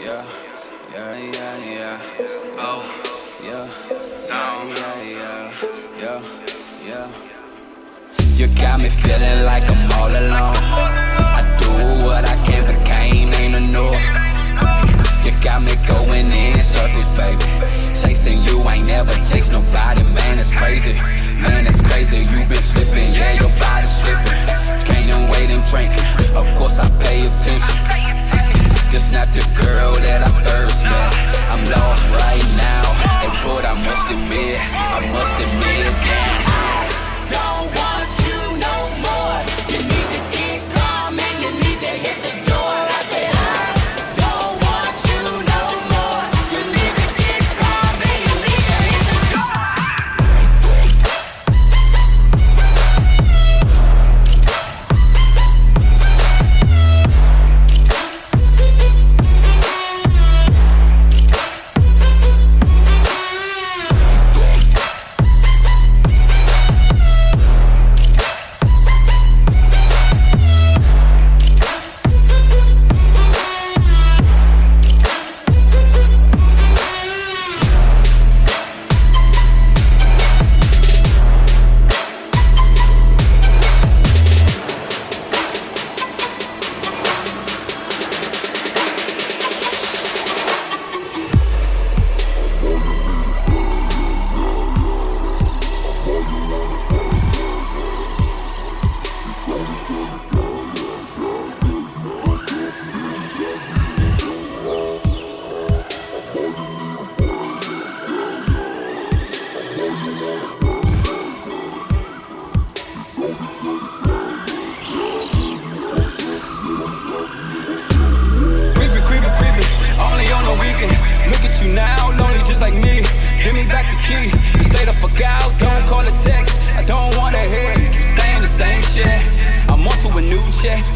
yeah, yeah, yeah, yeah. Oh, yeah, yeah, yeah, yeah, yeah. You got me feeling like I'm all alone. I do what I can, but can't ain't enough. You got me going in circles, baby. Chasing you, ain't never chased nobody. Man, it's crazy. Man, it's crazy. You been slipping, yeah, your body's slipping. Gaining weight and drinking. Of course I pay attention. Just not the girl that I first met. I'm lost right now, but I must admit, that I don't want you no more. You need to get calm and you need to hit the door. I said I don't want you no more. You need to get calm and you need to hit the door.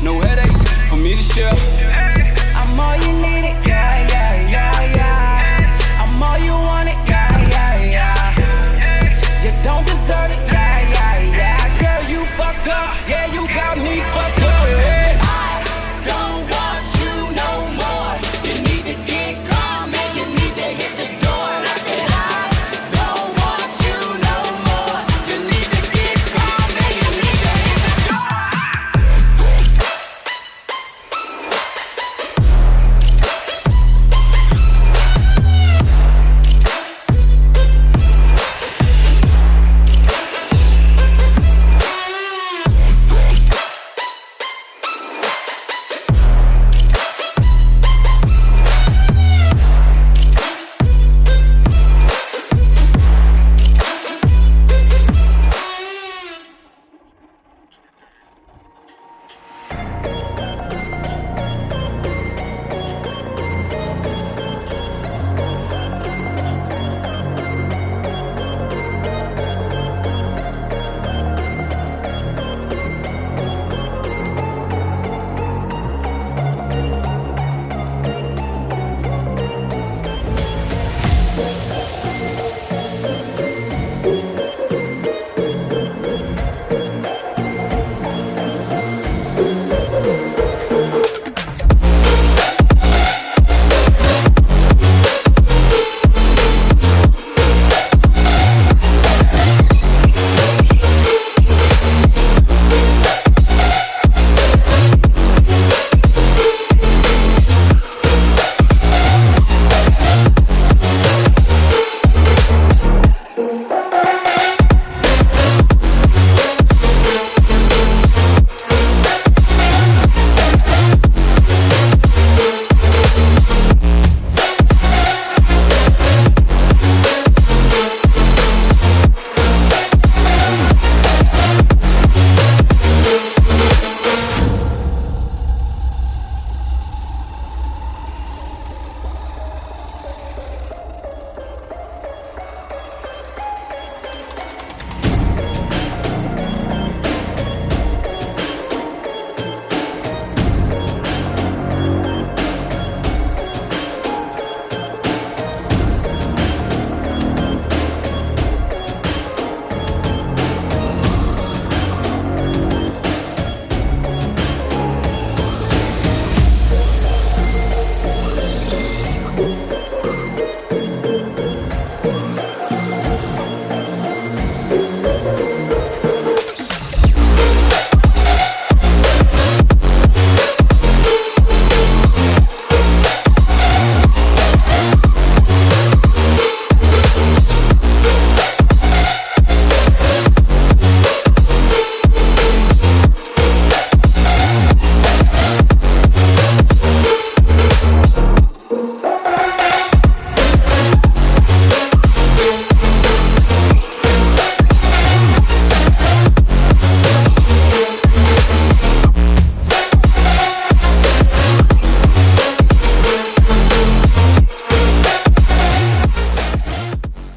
No headaches for me to share.